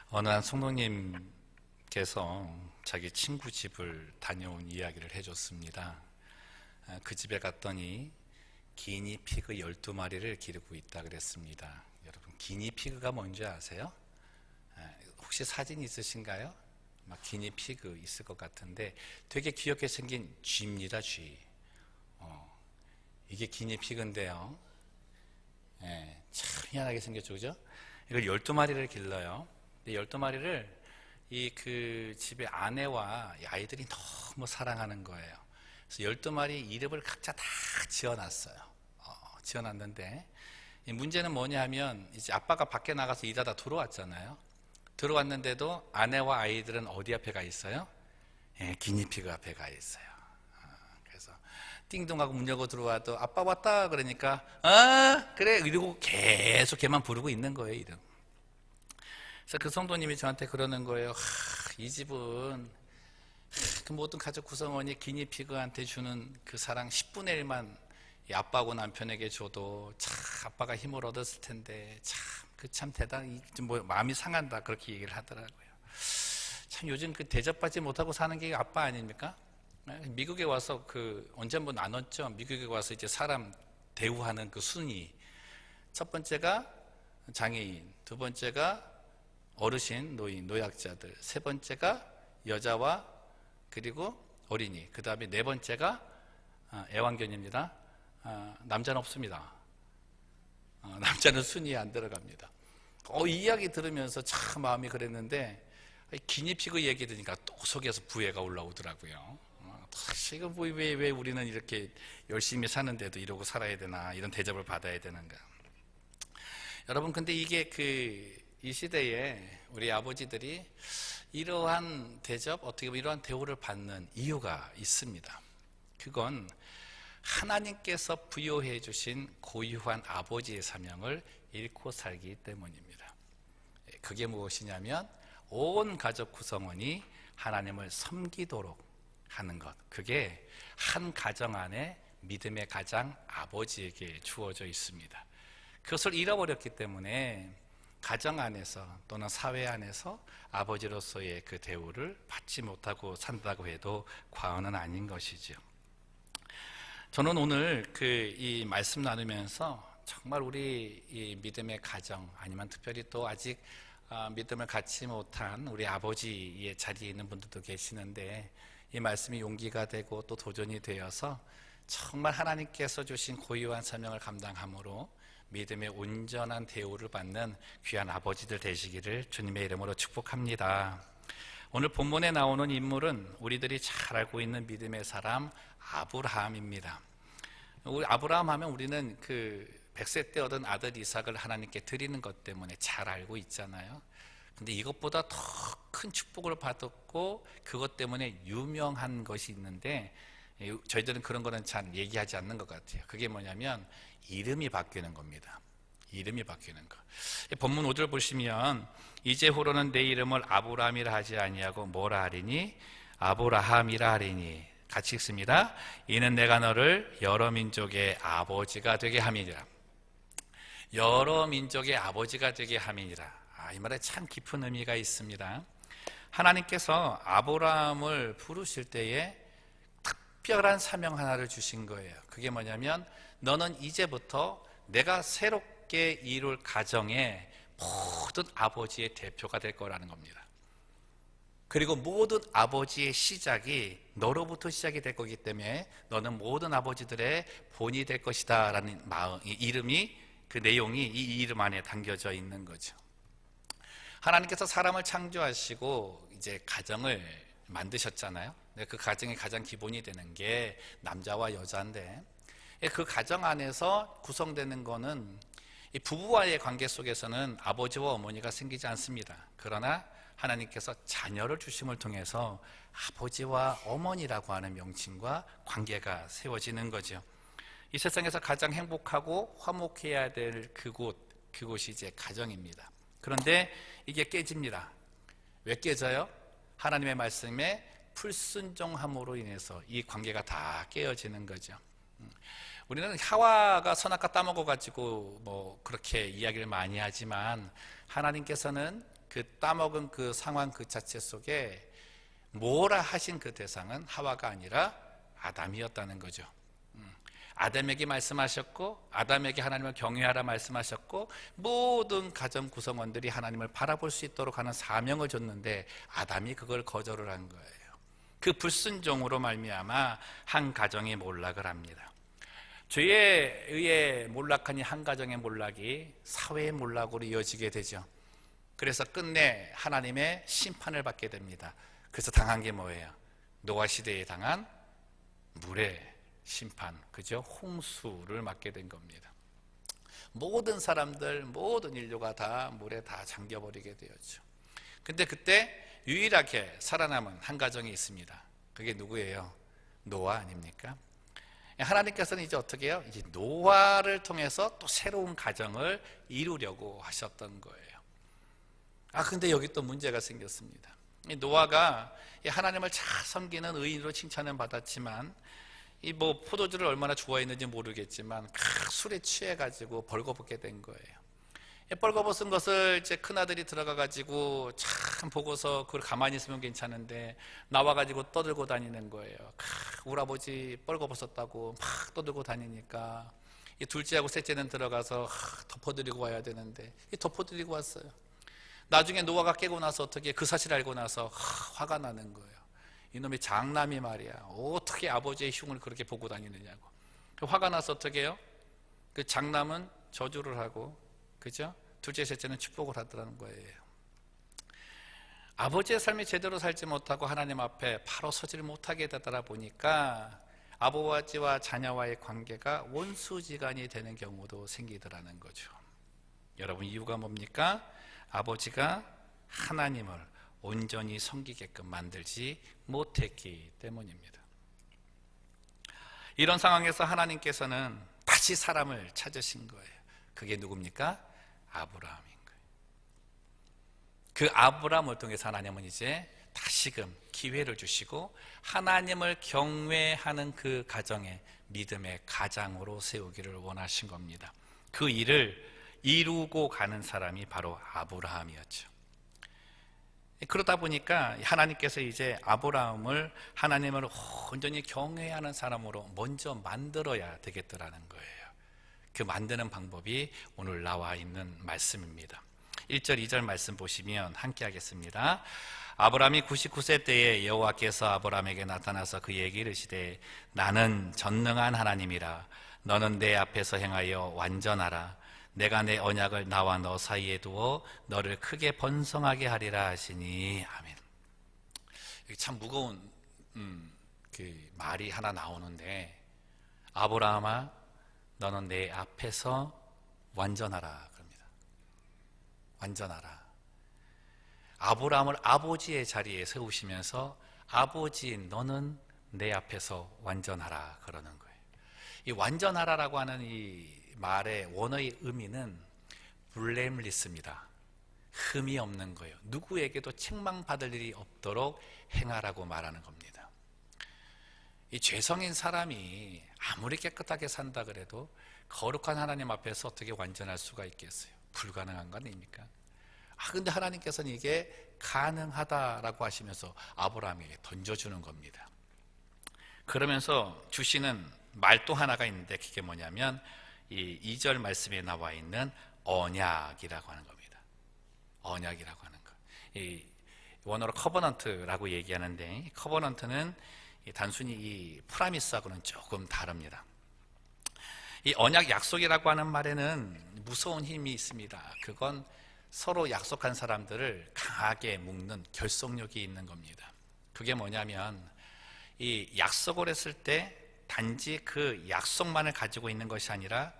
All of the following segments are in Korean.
어느 한 성도님께서 자기 친구 집을 다녀온 이야기를 해줬습니다. 그 집에 갔더니 기니피그 12마리를 기르고 있다 그랬습니다. 여러분, 기니피그가 뭔지 아세요? 혹시 사진 있으신가요? 막 기니피그 있을 것 같은데 되게 귀엽게 생긴 쥐입니다. 쥐. 이게 기니피그인데요. 참 희한하게 생겼죠, 그죠? 이걸 12마리를 길러요. 12마리를 그 집의 아내와 아이들이 너무 사랑하는 거예요. 그래서 12마리 이름을 각자 다 지어놨어요. 지어놨는데, 이 문제는 뭐냐 하면, 이제 아빠가 밖에 나가서 일하다 들어왔잖아요. 들어왔는데도 아내와 아이들은 어디 앞에 가 있어요? 기니피그 앞에 가 있어요. 그래서 띵동하고 문 열고 들어와도 아빠 왔다 그러니까 그래 이러고 계속 걔만 부르고 있는 거예요, 이름. 그래서 그 성도님이 저한테 그러는 거예요. 이 집은 그 모든 가족 구성원이 기니피그한테 주는 그 사랑 10분의 1만 이 아빠하고 남편에게 줘도 참 아빠가 힘을 얻었을 텐데 참 대단히 뭐 마음이 상한다 그렇게 얘기를 하더라고요. 참 요즘 그 대접받지 못하고 사는 게 아빠 아닙니까? 미국에 와서 언제 한번 나눴죠. 미국에 와서 이제 사람 대우하는 그 순위. 첫 번째가 장애인, 두 번째가 어르신, 노인, 노약자들, 세 번째가 여자와 그리고 어린이, 그 다음에 네 번째가 애완견입니다. 남자는 없습니다. 남자는 순위에 안 들어갑니다. 이 이야기 들으면서 참 마음이 그랬는데 기니피그 얘기 들으니까 또 속에서 부해가 올라오더라고요. 지금 왜 우리는 이렇게 열심히 사는데도 이러고 살아야 되나, 이런 대접을 받아야 되는가. 여러분, 근데 이게 이 시대에 우리 아버지들이 이러한 대접, 어떻게 보면 이러한 대우를 받는 이유가 있습니다. 그건 하나님께서 부여해 주신 고유한 아버지의 사명을 잃고 살기 때문입니다. 그게 무엇이냐면 온 가족 구성원이 하나님을 섬기도록 하는 것, 그게 한 가정 안에 믿음의 가장 아버지에게 주어져 있습니다. 그것을 잃어버렸기 때문에 가정 안에서 또는 사회 안에서 아버지로서의 그 대우를 받지 못하고 산다고 해도 과언은 아닌 것이죠. 저는 오늘 이 말씀 나누면서 정말 우리 이 믿음의 가정, 아니면 특별히 또 아직 믿음을 갖지 못한 우리 아버지의 자리에 있는 분들도 계시는데, 이 말씀이 용기가 되고 또 도전이 되어서 정말 하나님께서 주신 고유한 사명을 감당함으로 믿음의 온전한 대우를 받는 귀한 아버지들 되시기를 주님의 이름으로 축복합니다. 오늘 본문에 나오는 인물은 우리들이 잘 알고 있는 믿음의 사람 아브라함입니다. 우리 아브라함 하면 우리는 100세 때 얻은 아들 이삭을 하나님께 드리는 것 때문에 잘 알고 있잖아요. 근데 이것보다 더 큰 축복을 받았고 그것 때문에 유명한 것이 있는데, 저희들은 그런 거는 잘 얘기하지 않는 것 같아요. 그게 뭐냐면 이름이 바뀌는 겁니다. 이름이 바뀌는 것. 본문 5절 보시면 이제후로는 내 이름을 아브라함이라 하지 아니하고 뭐라 하리니? 아브라함이라 하리니. 같이 읽습니다. 이는 내가 너를 여러 민족의 아버지가 되게 함이니라. 여러 민족의 아버지가 되게 함이니라. 이 말에 참 깊은 의미가 있습니다. 하나님께서 아브라함을 부르실 때에 특별한 사명 하나를 주신 거예요. 그게 뭐냐면 너는 이제부터 내가 새롭게 이룰 가정의 모든 아버지의 대표가 될 거라는 겁니다. 그리고 모든 아버지의 시작이 너로부터 시작이 될 거기 때문에 너는 모든 아버지들의 본이 될 것이다 라는 이름이, 그 내용이 이 이름 안에 담겨져 있는 거죠. 하나님께서 사람을 창조하시고 이제 가정을 만드셨잖아요. 그 가정의 가장 기본이 되는 게 남자와 여자인데, 그 가정 안에서 구성되는 거는 이 부부와의 관계 속에서는 아버지와 어머니가 생기지 않습니다. 그러나 하나님께서 자녀를 주심을 통해서 아버지와 어머니라고 하는 명칭과 관계가 세워지는 거죠. 이 세상에서 가장 행복하고 화목해야 될 그곳이 이제 가정입니다. 그런데 이게 깨집니다. 왜 깨져요? 하나님의 말씀에 불순종함으로 인해서 이 관계가 다 깨어지는 거죠. 우리는 하와가 선악과 따먹어가지고 뭐 그렇게 이야기를 많이 하지만, 하나님께서는 그 따먹은 그 상황 그 자체 속에 뭐라 하신 그 대상은 하와가 아니라 아담이었다는 거죠. 아담에게 말씀하셨고, 아담에게 하나님을 경외하라 말씀하셨고, 모든 가정 구성원들이 하나님을 바라볼 수 있도록 하는 사명을 줬는데 아담이 그걸 거절을 한 거예요. 그 불순종으로 말미암아 한 가정이 몰락을 합니다. 죄에 의해 몰락한 이 한 가정의 몰락이 사회의 몰락으로 이어지게 되죠. 그래서 끝내 하나님의 심판을 받게 됩니다. 그래서 당한 게 뭐예요? 노아 시대에 당한 물의 심판, 그죠? 홍수를 맞게 된 겁니다. 모든 사람들, 모든 인류가 다 물에 다 잠겨버리게 되었죠. 근데 그때 유일하게 살아남은 한 가정이 있습니다. 그게 누구예요? 노아 아닙니까? 하나님께서는 이제 어떻게 해요? 이제 노아를 통해서 또 새로운 가정을 이루려고 하셨던 거예요. 근데 여기 또 문제가 생겼습니다. 노아가 하나님을 잘 섬기는 의인으로 칭찬은 받았지만, 포도주를 얼마나 좋아했는지 모르겠지만 술에 취해가지고 벌거벗게 된 거예요. 벌거벗은 것을 이제 큰아들이 들어가가지고 참 보고서 그걸 가만히 있으면 괜찮은데 나와가지고 떠들고 다니는 거예요. 우리 아버지 벌거벗었다고 막 떠들고 다니니까 이 둘째하고 셋째는 들어가서 덮어드리고 와야 되는데 덮어드리고 왔어요. 나중에 노아가 깨고 나서 어떻게 그 사실을 알고 나서 화가 나는 거예요. 이놈의 장남이 말이야, 어떻게 아버지의 흉을 그렇게 보고 다니느냐고. 화가 나서 어떻게 해요? 그 장남은 저주를 하고, 그죠? 둘째 셋째는 축복을 하더라는 거예요. 아버지의 삶이 제대로 살지 못하고 하나님 앞에 바로 서지를 못하게 되다 보니까 아버지와 자녀와의 관계가 원수지간이 되는 경우도 생기더라는 거죠. 여러분, 이유가 뭡니까? 아버지가 하나님을 온전히 섬기게끔 만들지 못했기 때문입니다. 이런 상황에서 하나님께서는 다시 사람을 찾으신 거예요. 그게 누굽니까? 아브라함인 거예요. 그 아브라함을 통해서 하나님은 이제 다시금 기회를 주시고 하나님을 경외하는 그 가정에 믿음의 가장으로 세우기를 원하신 겁니다. 그 일을 이루고 가는 사람이 바로 아브라함이었죠. 그러다 보니까 하나님께서 이제 아브라함을 하나님을 온전히 경외하는 사람으로 먼저 만들어야 되겠더라는 거예요. 그 만드는 방법이 오늘 나와 있는 말씀입니다. 1절 2절 말씀 보시면 함께 하겠습니다. 아브라함이 99세 때에 여호와께서 아브라함에게 나타나서 그에게 이르시되 나는 전능한 하나님이라 너는 내 앞에서 행하여 완전하라 내가 내 언약을 나와 너 사이에 두어 너를 크게 번성하게 하리라 하시니 아멘. 참 무거운 그 말이 하나 나오는데, 아브라함아 너는 내 앞에서 완전하라 그럽니다. 완전하라. 아브라함을 아버지의 자리에 세우시면서 아버지인 너는 내 앞에서 완전하라 그러는 거예요. 이 완전하라라고 하는 이 말의 원어의 의미는 블레임리스입니다. 흠이 없는 거예요. 누구에게도 책망받을 일이 없도록 행하라고 말하는 겁니다. 이 죄성인 사람이 아무리 깨끗하게 산다 그래도 거룩한 하나님 앞에서 어떻게 완전할 수가 있겠어요? 불가능한 거 아닙니까? 근데 하나님께서는 이게 가능하다라고 하시면서 아브라함에게 던져주는 겁니다. 그러면서 주시는 말 또 하나가 있는데 그게 뭐냐면 이 2절 말씀에 나와 있는 언약이라고 하는 겁니다. 언약이라고 하는 것. 이 원어로 커버넌트라고 얘기하는데, 커버넌트는 단순히 이 프라미스하고는 조금 다릅니다. 이 언약 약속이라고 하는 말에는 무서운 힘이 있습니다. 그건 서로 약속한 사람들을 강하게 묶는 결속력이 있는 겁니다. 그게 뭐냐면 이 약속을 했을 때 단지 그 약속만을 가지고 있는 것이 아니라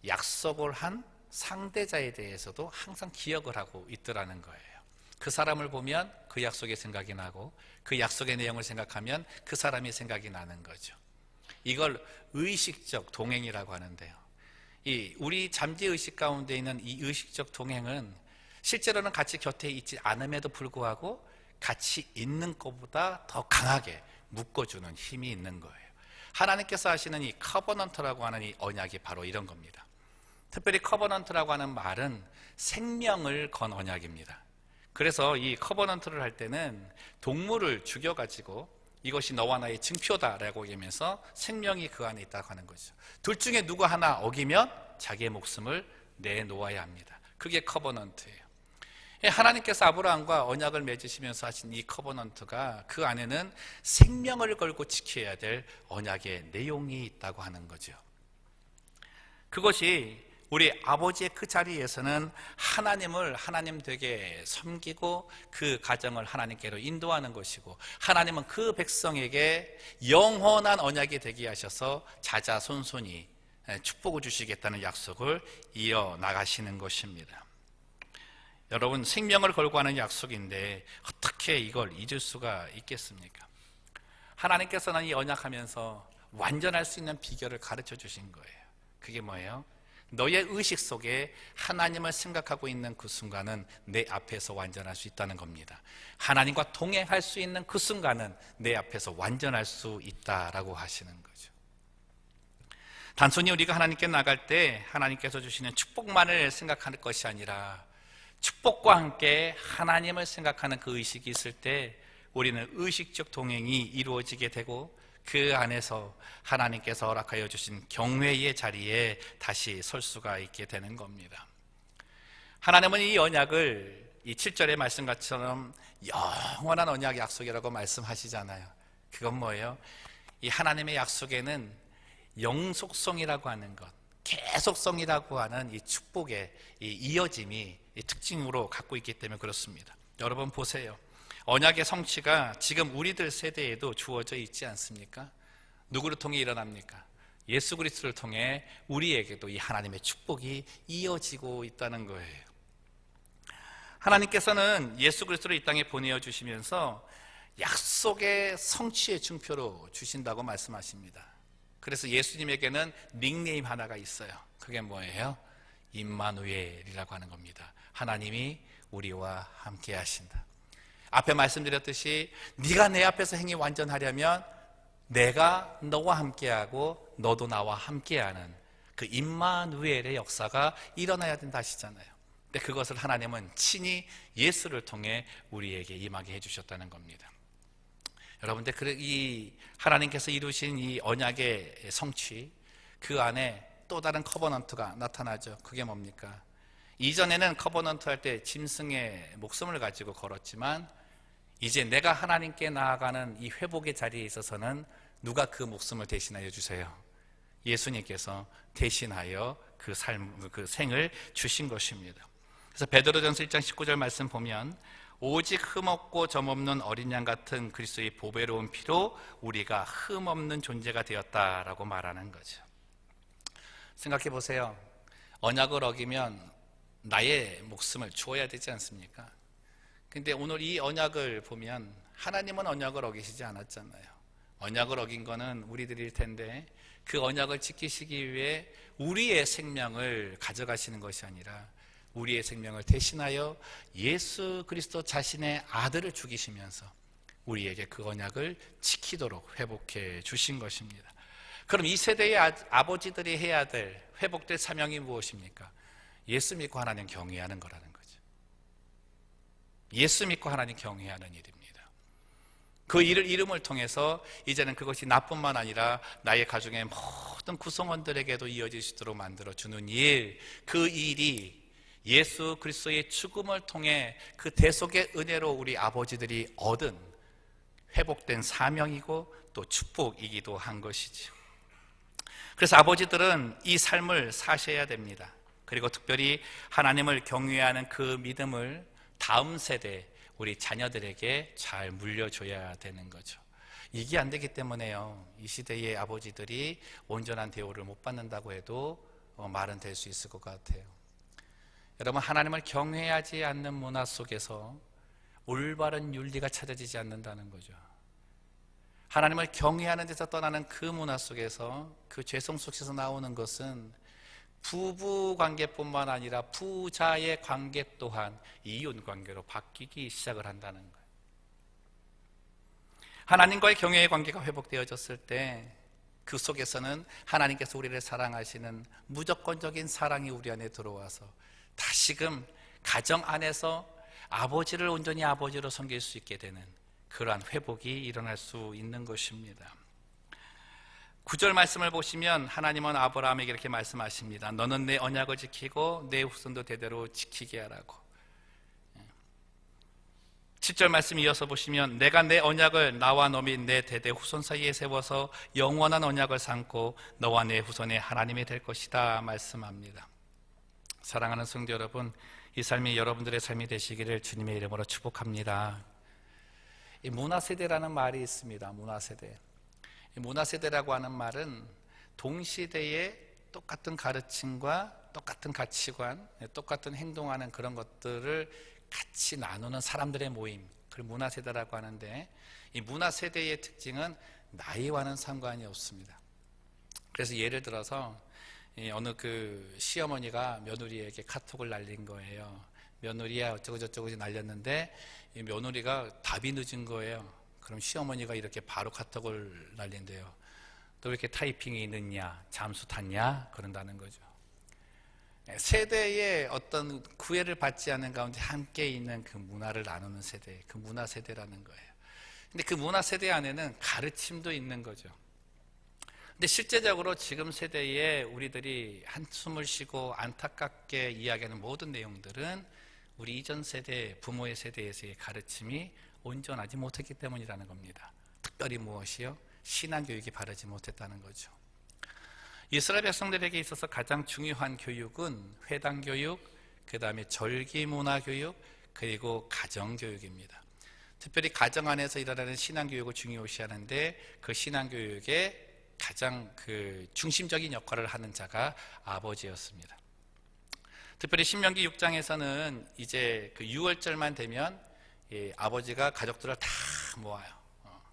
약속을 한 상대자에 대해서도 항상 기억을 하고 있더라는 거예요. 그 사람을 보면 그 약속의 생각이 나고 그 약속의 내용을 생각하면 그 사람이 생각이 나는 거죠. 이걸 의식적 동행이라고 하는데요. 이 우리 잠재의식 가운데 있는 이 의식적 동행은 실제로는 같이 곁에 있지 않음에도 불구하고 같이 있는 것보다 더 강하게 묶어주는 힘이 있는 거예요. 하나님께서 하시는 이 커버넌트라고 하는 이 언약이 바로 이런 겁니다. 특별히 커버넌트라고 하는 말은 생명을 건 언약입니다. 그래서 이 커버넌트를 할 때는 동물을 죽여가지고 이것이 너와 나의 증표다라고 얘기하면서 생명이 그 안에 있다고 하는 거죠. 둘 중에 누구 하나 어기면 자기의 목숨을 내놓아야 합니다. 그게 커버넌트예요. 하나님께서 아브라함과 언약을 맺으시면서 하신 이 커버넌트가 그 안에는 생명을 걸고 지켜야 될 언약의 내용이 있다고 하는 거죠. 그것이 우리 아버지의 그 자리에서는 하나님을 하나님 되게 섬기고 그 가정을 하나님께로 인도하는 것이고, 하나님은 그 백성에게 영원한 언약이 되게 하셔서 자자손손이 축복을 주시겠다는 약속을 이어나가시는 것입니다. 여러분, 생명을 걸고 하는 약속인데 어떻게 이걸 잊을 수가 있겠습니까? 하나님께서는 이 언약하면서 완전할 수 있는 비결을 가르쳐 주신 거예요. 그게 뭐예요? 너의 의식 속에 하나님을 생각하고 있는 그 순간은 내 앞에서 완전할 수 있다는 겁니다. 하나님과 동행할 수 있는 그 순간은 내 앞에서 완전할 수 있다라고 하시는 거죠. 단순히 우리가 하나님께 나갈 때 하나님께서 주시는 축복만을 생각하는 것이 아니라 축복과 함께 하나님을 생각하는 그 의식이 있을 때 우리는 의식적 동행이 이루어지게 되고, 그 안에서 하나님께서 허락하여 주신 경외의 자리에 다시 설 수가 있게 되는 겁니다. 하나님은 이 언약을 이 7절의 말씀처럼 영원한 언약 약속이라고 말씀하시잖아요. 그건 뭐예요? 이 하나님의 약속에는 영속성이라고 하는 것, 계속성이라고 하는 이 축복의 이 이어짐이 이 특징으로 갖고 있기 때문에 그렇습니다. 여러분 보세요. 언약의 성취가 지금 우리들 세대에도 주어져 있지 않습니까? 누구를 통해 일어납니까? 예수 그리스도를 통해 우리에게도 이 하나님의 축복이 이어지고 있다는 거예요. 하나님께서는 예수 그리스도를 이 땅에 보내어 주시면서 약속의 성취의 증표로 주신다고 말씀하십니다. 그래서 예수님에게는 닉네임 하나가 있어요. 그게 뭐예요? 임마누엘이라고 하는 겁니다. 하나님이 우리와 함께 하신다. 앞에 말씀드렸듯이 네가 내 앞에서 행위 완전하려면 내가 너와 함께하고 너도 나와 함께하는 그 임마누엘의 역사가 일어나야 된다 하시잖아요. 근데 그것을 하나님은 친히 예수를 통해 우리에게 임하게 해주셨다는 겁니다. 여러분들, 이 하나님께서 이루신 이 언약의 성취, 그 안에 또 다른 커버넌트가 나타나죠. 그게 뭡니까? 이전에는 커버넌트 할 때 짐승의 목숨을 가지고 걸었지만, 이제 내가 하나님께 나아가는 이 회복의 자리에 있어서는 누가 그 목숨을 대신하여 주세요? 예수님께서 대신하여 그 생을 주신 것입니다. 그래서 베드로전서 1장 19절 말씀 보면, 오직 흠없고 점없는 어린 양 같은 그리스도의 보배로운 피로 우리가 흠없는 존재가 되었다라고 말하는 거죠. 생각해 보세요. 언약을 어기면 나의 목숨을 주어야 되지 않습니까? 근데 오늘 이 언약을 보면 하나님은 언약을 어기시지 않았잖아요. 언약을 어긴 거는 우리들일 텐데, 그 언약을 지키시기 위해 우리의 생명을 가져가시는 것이 아니라 우리의 생명을 대신하여 예수 그리스도 자신의 아들을 죽이시면서 우리에게 그 언약을 지키도록 회복해 주신 것입니다. 그럼 이 세대의 아버지들이 해야 될 회복될 사명이 무엇입니까? 예수 믿고 하나님 경외하는 거라는 거죠. 예수 믿고 하나님 경외하는 일입니다. 그 이름을 통해서 이제는 그것이 나뿐만 아니라 나의 가정의 모든 구성원들에게도 이어질 수 있도록 만들어주는 일, 그 일이 예수 그리스도의 죽음을 통해 그 대속의 은혜로 우리 아버지들이 얻은 회복된 사명이고 또 축복이기도 한 것이죠. 그래서 아버지들은 이 삶을 사셔야 됩니다. 그리고 특별히 하나님을 경외하는 그 믿음을 다음 세대 우리 자녀들에게 잘 물려줘야 되는 거죠. 이게 안 되기 때문에요, 이 시대의 아버지들이 온전한 대우를 못 받는다고 해도 말은 될 수 있을 것 같아요. 여러분, 하나님을 경외하지 않는 문화 속에서 올바른 윤리가 찾아지지 않는다는 거죠. 하나님을 경외하는 데서 떠나는 그 문화 속에서, 그 죄성 속에서 나오는 것은 부부 관계뿐만 아니라 부자의 관계 또한 이혼 관계로 바뀌기 시작을 한다는 거예요. 하나님과의 경외의 관계가 회복되어졌을 때 그 속에서는 하나님께서 우리를 사랑하시는 무조건적인 사랑이 우리 안에 들어와서 다시금 가정 안에서 아버지를 온전히 아버지로 섬길 수 있게 되는 그러한 회복이 일어날 수 있는 것입니다. 9절 말씀을 보시면 하나님은 아브라함에게 이렇게 말씀하십니다. 너는 내 언약을 지키고 내 후손도 대대로 지키게 하라고. 10절 말씀 이어서 보시면 내가 내 언약을 나와 너 및 내 대대 후손 사이에 세워서 영원한 언약을 삼고 너와 내 후손의 하나님이 될 것이다 말씀합니다. 사랑하는 성도 여러분, 이 삶이 여러분들의 삶이 되시기를 주님의 이름으로 축복합니다. 이 문화세대라는 말이 있습니다. 문화세대. 이 문화세대라고 하는 말은 동시대에 똑같은 가르침과 똑같은 가치관, 똑같은 행동하는 그런 것들을 같이 나누는 사람들의 모임, 그걸 문화세대라고 하는데, 이 문화세대의 특징은 나이와는 상관이 없습니다. 그래서 예를 들어서 어느 그 시어머니가 며느리에게 카톡을 날린 거예요. 며느리야 어쩌고 저쩌고 날렸는데 이 며느리가 답이 늦은 거예요. 그럼 시어머니가 이렇게 바로 카톡을 날린대요. 또 왜 이렇게 타이핑이 늦냐, 잠수 탔냐, 그런다는 거죠. 세대의 어떤 구애를 받지 않는 가운데 함께 있는 그 문화를 나누는 세대, 그 문화 세대라는 거예요. 근데 그 문화 세대 안에는 가르침도 있는 거죠. 근데 실제적으로 지금 세대에 우리들이 한숨을 쉬고 안타깝게 이야기하는 모든 내용들은 우리 이전 세대, 부모의 세대에서의 가르침이 온전하지 못했기 때문이라는 겁니다. 특별히 무엇이요? 신앙교육이 바르지 못했다는 거죠. 이스라엘 백성들에게 있어서 가장 중요한 교육은 회당교육, 그 다음에 절기문화교육, 그리고 가정교육입니다. 특별히 가정 안에서 일어나는 신앙교육을 중요시하는데 그 신앙교육의 가장 그 중심적인 역할을 하는 자가 아버지였습니다. 특별히 신명기 6장에서는 이제 그 6월절만 되면 아버지가 가족들을 다 모아요.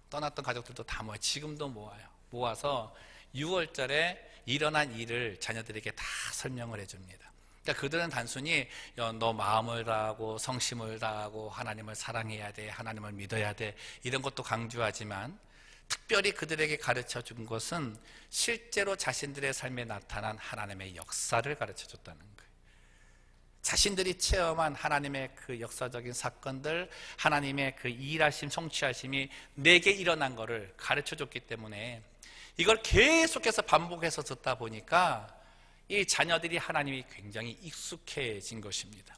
떠났던 가족들도 다 모아요. 지금도 모아요. 모아서 6월절에 일어난 일을 자녀들에게 다 설명을 해줍니다. 그러니까 그들은 단순히 너 마음을 다하고 성심을 다하고 하나님을 사랑해야 돼, 하나님을 믿어야 돼, 이런 것도 강조하지만 특별히 그들에게 가르쳐 준 것은 실제로 자신들의 삶에 나타난 하나님의 역사를 가르쳐 줬다는 거예요. 자신들이 체험한 하나님의 그 역사적인 사건들, 하나님의 그 일하심, 성취하심이 내게 일어난 것을 가르쳐 줬기 때문에 이걸 계속해서 반복해서 듣다 보니까 이 자녀들이 하나님이 굉장히 익숙해진 것입니다.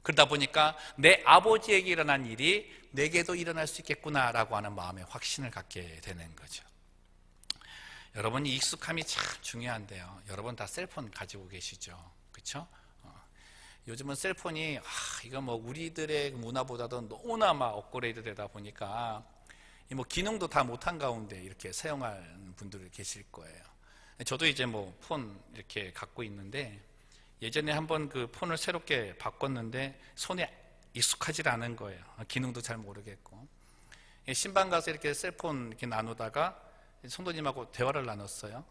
그러다 보니까 내 아버지에게 일어난 일이 내게도 일어날 수 있겠구나라고 하는 마음의 확신을 갖게 되는 거죠. 여러분, 이 익숙함이 참 중요한데요. 여러분 다 셀폰 가지고 계시죠? 그렇죠? 요즘은 셀폰이 이거 뭐 우리들의 문화보다도 너무나 막 업그레이드 되다 보니까 뭐 기능도 다 못한 가운데 이렇게 사용하는 분들이 계실 거예요. 저도 이제 뭐 폰 이렇게 갖고 있는데 예전에 한번 그 폰을 새롭게 바꿨는데 손에 익숙하지 않은 거예요. 기능도 잘 모르겠고. 신방 가서 이렇게 셀폰 이렇게 나누다가 성도님하고 대화를 나눴어요.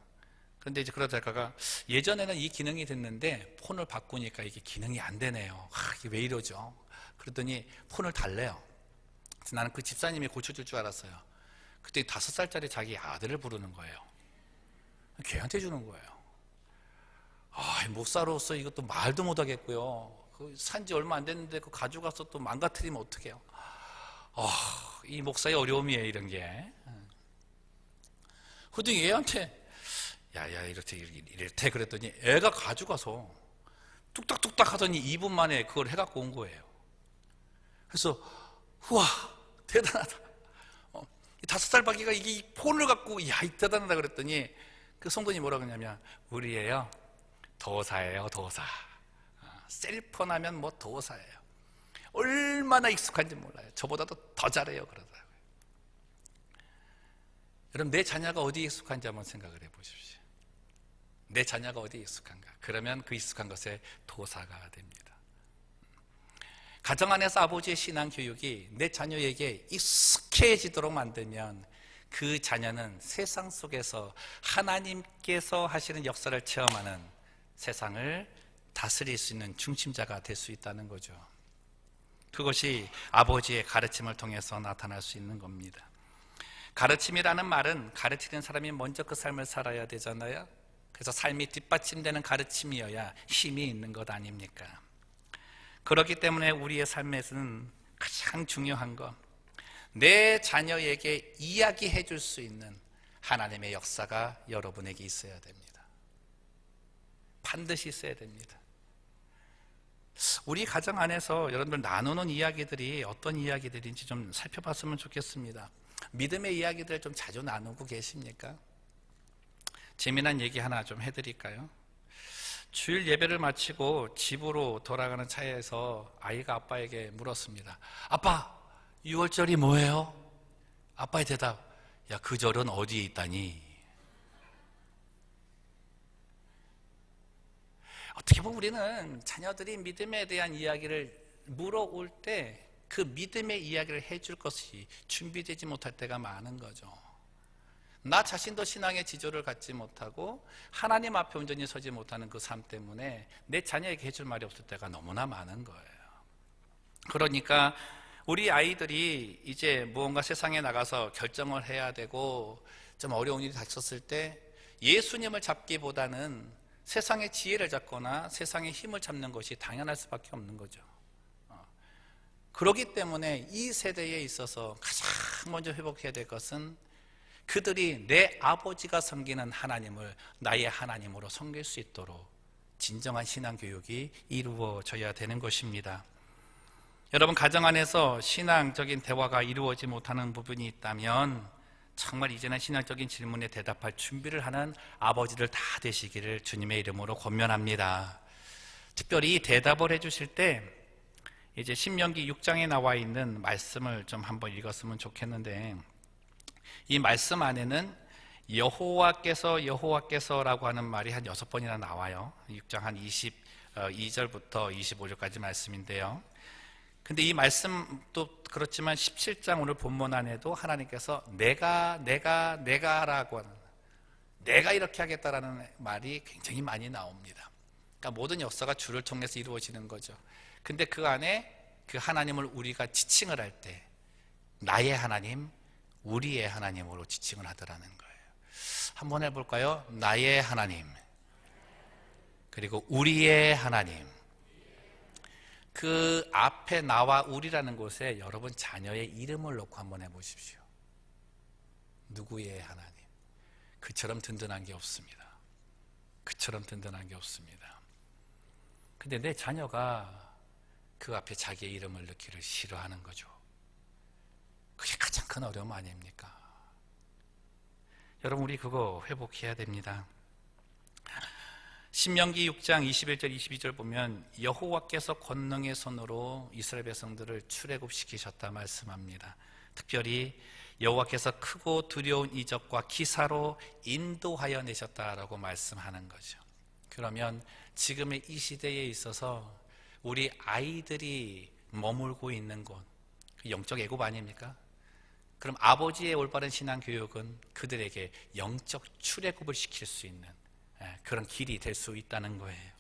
그런데 이제 그러다가 예전에는 이 기능이 됐는데 폰을 바꾸니까 이게 기능이 안 되네요. 이게 왜 이러죠? 그러더니 폰을 달래요. 그래서 나는 그 집사님이 고쳐줄 줄 알았어요. 그때 5살짜리 자기 아들을 부르는 거예요. 걔한테 주는 거예요. 목사로서 이것도 말도 못하겠고요. 산지 얼마 안 됐는데 그 가져가서 또 망가뜨리면 어떡해요? 이 목사의 어려움이에요, 이런 게. 그랬더니 얘한테 야야 이렇대 그랬더니 애가 가져가서 뚝딱뚝딱 하더니 2분 만에 그걸 해갖고 온 거예요. 그래서 우와 대단하다. 5살박이가 이 폰을 갖고 대단하다 그랬더니 그 성도님 뭐라 그러냐면 우리 애요 도사예요, 도사. 셀폰 하면 뭐 도사예요. 얼마나 익숙한지 몰라요. 저보다도 더 잘해요 그러더라고요. 여러분, 내 자녀가 어디에 익숙한지 한번 생각을 해보십시오. 내 자녀가 어디에 익숙한가? 그러면 그 익숙한 것에 도사가 됩니다. 가정 안에서 아버지의 신앙 교육이 내 자녀에게 익숙해지도록 만들면 그 자녀는 세상 속에서 하나님께서 하시는 역사를 체험하는 세상을 다스릴 수 있는 중심자가 될 수 있다는 거죠. 그것이 아버지의 가르침을 통해서 나타날 수 있는 겁니다. 가르침이라는 말은 가르치는 사람이 먼저 그 삶을 살아야 되잖아요. 그래서 삶이 뒷받침되는 가르침이어야 힘이 있는 것 아닙니까? 그렇기 때문에 우리의 삶에서는 가장 중요한 것, 내 자녀에게 이야기해 줄 수 있는 하나님의 역사가 여러분에게 있어야 됩니다. 반드시 있어야 됩니다. 우리 가정 안에서 여러분들 나누는 이야기들이 어떤 이야기들인지 좀 살펴봤으면 좋겠습니다. 믿음의 이야기들 좀 자주 나누고 계십니까? 재미난 얘기 하나 좀 해드릴까요? 주일 예배를 마치고 집으로 돌아가는 차에서 아이가 아빠에게 물었습니다. 아빠, 6월절이 뭐예요? 아빠의 대답, 야, 그 절은 어디에 있다니? 어떻게 보면 우리는 자녀들이 믿음에 대한 이야기를 물어올 때 그 믿음의 이야기를 해줄 것이 준비되지 못할 때가 많은 거죠. 나 자신도 신앙의 지조를 갖지 못하고 하나님 앞에 온전히 서지 못하는 그 삶 때문에 내 자녀에게 해줄 말이 없을 때가 너무나 많은 거예요. 그러니까 우리 아이들이 이제 무언가 세상에 나가서 결정을 해야 되고 좀 어려운 일이 닥쳤을 때 예수님을 잡기보다는 세상의 지혜를 잡거나 세상의 힘을 잡는 것이 당연할 수밖에 없는 거죠. 그렇기 때문에 이 세대에 있어서 가장 먼저 회복해야 될 것은 그들이 내 아버지가 섬기는 하나님을 나의 하나님으로 섬길 수 있도록 진정한 신앙교육이 이루어져야 되는 것입니다. 여러분, 가정 안에서 신앙적인 대화가 이루어지지 못하는 부분이 있다면 정말 이제는 신앙적인 질문에 대답할 준비를 하는 아버지들 다 되시기를 주님의 이름으로 권면합니다. 특별히 대답을 해주실 때 이제 신명기 6장에 나와 있는 말씀을 좀 한번 읽었으면 좋겠는데, 이 말씀 안에는 여호와께서라고 하는 말이 한 6번이나 나와요. 6장 한 22절부터 25절까지 말씀인데요. 근데 이 말씀도 그렇지만 17장 오늘 본문 안에도 하나님께서 내가라고 하는, 내가 이렇게 하겠다라는 말이 굉장히 많이 나옵니다. 그러니까 모든 역사가 주를 통해서 이루어지는 거죠. 근데 그 안에 그 하나님을 우리가 지칭을 할 때 나의 하나님, 우리의 하나님으로 지칭을 하더라는 거예요. 한번 해볼까요? 나의 하나님, 그리고 우리의 하나님. 그 앞에 나와 우리라는 곳에 여러분 자녀의 이름을 넣고 한번 해보십시오. 누구의 하나님? 그처럼 든든한 게 없습니다. 그처럼 든든한 게 없습니다. 근데 내 자녀가 그 앞에 자기의 이름을 넣기를 싫어하는 거죠. 그게 가장 큰 어려움 아닙니까? 여러분, 우리 그거 회복해야 됩니다. 신명기 6장 21절 22절 보면 여호와께서 권능의 손으로 이스라엘 백성들을 출애굽시키셨다 말씀합니다. 특별히 여호와께서 크고 두려운 이적과 기사로 인도하여 내셨다라고 말씀하는 거죠. 그러면 지금의 이 시대에 있어서 우리 아이들이 머물고 있는 곳, 영적 애굽 아닙니까? 그럼 아버지의 올바른 신앙 교육은 그들에게 영적 출애굽을 시킬 수 있는 그런 길이 될 수 있다는 거예요.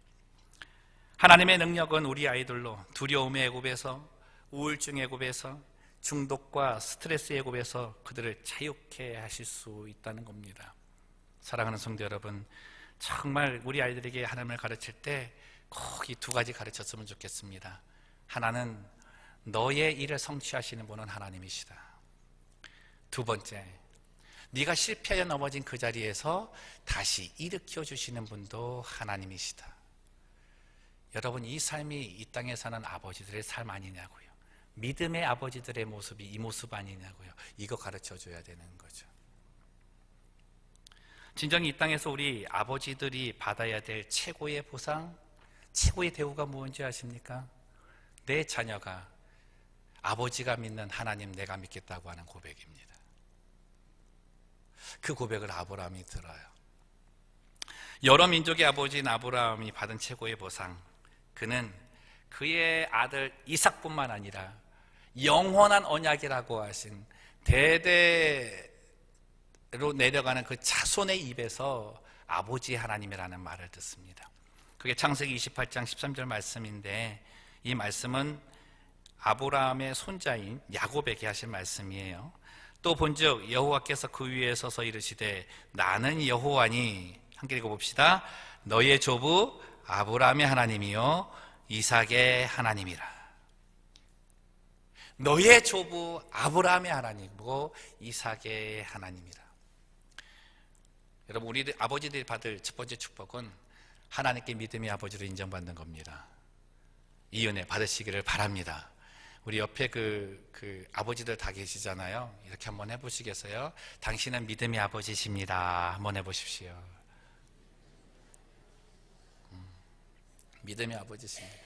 하나님의 능력은 우리 아이들로 두려움의 애굽에서, 우울증의 애굽에서, 중독과 스트레스의 애굽에서 그들을 자유케 하실 수 있다는 겁니다. 사랑하는 성도 여러분, 정말 우리 아이들에게 하나님을 가르칠 때 꼭 이 두 가지 가르쳤으면 좋겠습니다. 하나는 너의 일을 성취하시는 분은 하나님이시다. 두 번째, 네가 실패하여 넘어진 그 자리에서 다시 일으켜 주시는 분도 하나님이시다. 여러분, 이 삶이 이 땅에 사는 아버지들의 삶 아니냐고요. 믿음의 아버지들의 모습이 이 모습 아니냐고요. 이거 가르쳐 줘야 되는 거죠. 진정 이 땅에서 우리 아버지들이 받아야 될 최고의 보상, 최고의 대우가 뭔지 아십니까? 내 자녀가 아버지가 믿는 하나님 내가 믿겠다고 하는 고백입니다. 그 고백을 아브라함이 들어요. 여러 민족의 아버지인 아브라함이 받은 최고의 보상, 그는 그의 아들 이삭뿐만 아니라 영원한 언약이라고 하신 대대로 내려가는 그 자손의 입에서 아버지 하나님이라는 말을 듣습니다. 그게 창세기 28장 13절 말씀인데, 이 말씀은 아브라함의 손자인 야곱에게 하신 말씀이에요. 또 본즉 여호와께서 그 위에 서서 이르시되 나는 여호와니, 함께 읽어봅시다. 너의 조부 아브라함의 하나님이요 이삭의 하나님이라. 너의 조부 아브라함의 하나님이고 이삭의 하나님이라. 여러분, 우리 아버지들이 받을 첫 번째 축복은 하나님께 믿음의 아버지로 인정받는 겁니다. 이 은혜 받으시기를 바랍니다. 우리 옆에 그 아버지들 다 계시잖아요. 이렇게 한번 해보시겠어요? 당신은 믿음의 아버지십니다. 한번 해보십시오. 믿음의 아버지십니다.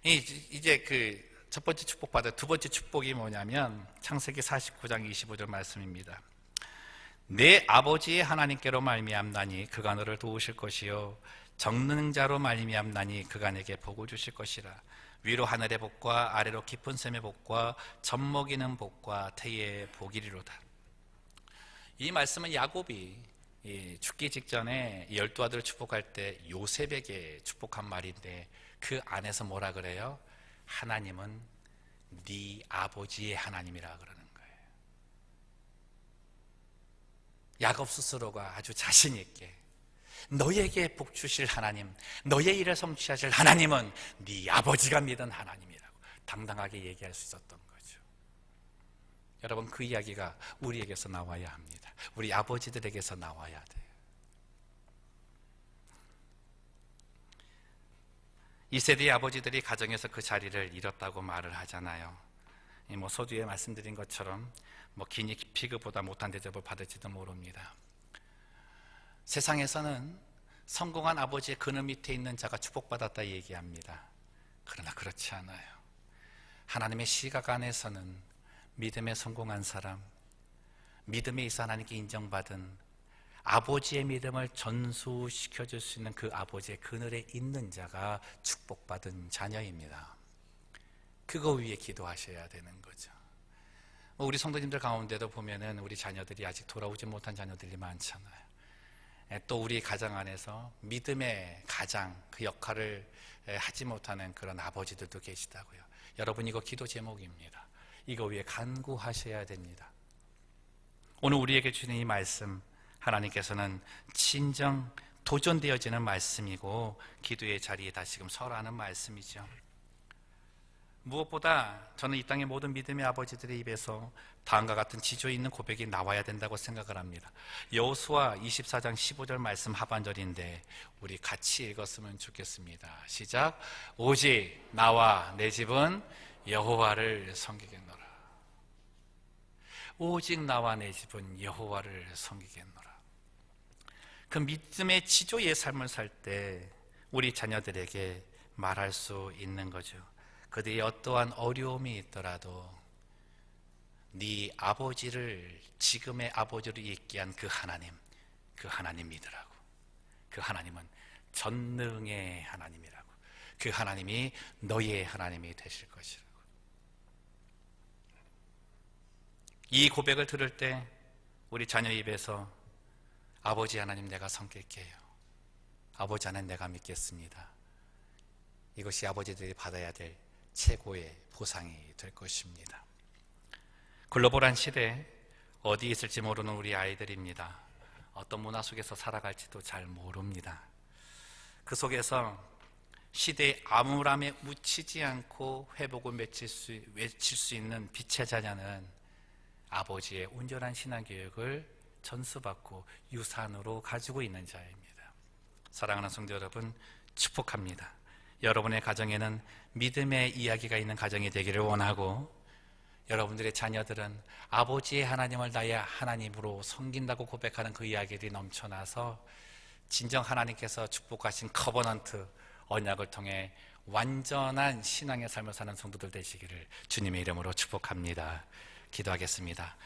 이제 그 첫 번째 축복 받을 두 번째 축복이 뭐냐면 창세기 49장 25절 말씀입니다. 내 아버지의 하나님께로 말미암나니 그가 너를 도우실 것이요 적는 자로 말미암나니 그가 내게 복을 주실 것이라. 위로 하늘의 복과 아래로 깊은 샘의 복과 젖먹이는 복과 태의 복이리로다. 이 말씀은 야곱이 죽기 직전에 12 아들을 축복할 때 요셉에게 축복한 말인데, 그 안에서 뭐라 그래요? 하나님은 네 아버지의 하나님이라 그러는 거예요. 야곱 스스로가 아주 자신 있게 너에게 복 주실 하나님, 너의 일을 성취하실 하나님은 네 아버지가 믿은 하나님이라고 당당하게 얘기할 수 있었던 거죠. 여러분, 그 이야기가 우리에게서 나와야 합니다. 우리 아버지들에게서 나와야 돼요. 이 세대의 아버지들이 가정에서 그 자리를 잃었다고 말을 하잖아요. 서두에 말씀드린 것처럼 기니 피그보다 못한 대접을 받을지도 모릅니다. 세상에서는 성공한 아버지의 그늘 밑에 있는 자가 축복받았다 얘기합니다. 그러나 그렇지 않아요. 하나님의 시각 안에서는 믿음에 성공한 사람, 믿음에 있어 하나님께 인정받은 아버지의 믿음을 전수시켜줄 수 있는 그 아버지의 그늘에 있는 자가 축복받은 자녀입니다. 그거 위해 기도하셔야 되는 거죠. 우리 성도님들 가운데도 보면은 우리 자녀들이 아직 돌아오지 못한 자녀들이 많잖아요. 또 우리 가정 안에서 믿음의 가장 그 역할을 하지 못하는 그런 아버지들도 계시다고요. 여러분, 이거 기도 제목입니다. 이거 위해 간구하셔야 됩니다. 오늘 우리에게 주는 이 말씀, 하나님께서는 진정 도전되어지는 말씀이고 기도의 자리에 다시금 서라는 말씀이죠. 무엇보다 저는 이 땅의 모든 믿음의 아버지들의 입에서 다음과 같은 지조 있는 고백이 나와야 된다고 생각을 합니다. 여호수아 24장 15절 말씀 하반절인데 우리 같이 읽었으면 좋겠습니다. 시작. 오직 나와 내 집은 여호와를 섬기겠노라. 오직 나와 내 집은 여호와를 섬기겠노라. 그 믿음의 지조의 삶을 살 때 우리 자녀들에게 말할 수 있는 거죠. 그들이 어떠한 어려움이 있더라도 네 아버지를 지금의 아버지로 있게 한 그 하나님 믿으라고. 그 하나님은 전능의 하나님이라고. 그 하나님이 너의 하나님이 되실 것이라고. 이 고백을 들을 때 우리 자녀 입에서 아버지 하나님 내가 섬길게요. 아버지 하나님 내가 믿겠습니다. 이것이 아버지들이 받아야 될 최고의 보상이 될 것입니다. 글로벌한 시대, 어디에 있을지 모르는 우리 아이들입니다. 어떤 문화 속에서 살아갈지도 잘 모릅니다. 그 속에서 시대의 암울함에 묻히지 않고 회복을 외칠 수 있는 빛의 자녀는 아버지의 온전한 신앙교육을 전수받고 유산으로 가지고 있는 자입니다. 사랑하는 성도 여러분, 축복합니다. 여러분의 가정에는 믿음의 이야기가 있는 가정이 되기를 원하고, 여러분들의 자녀들은 아버지의 하나님을 나의 하나님으로 섬긴다고 고백하는 그 이야기들이 넘쳐나서 진정 하나님께서 축복하신 커버넌트 언약을 통해 완전한 신앙의 삶을 사는 성도들 되시기를 주님의 이름으로 축복합니다. 기도하겠습니다.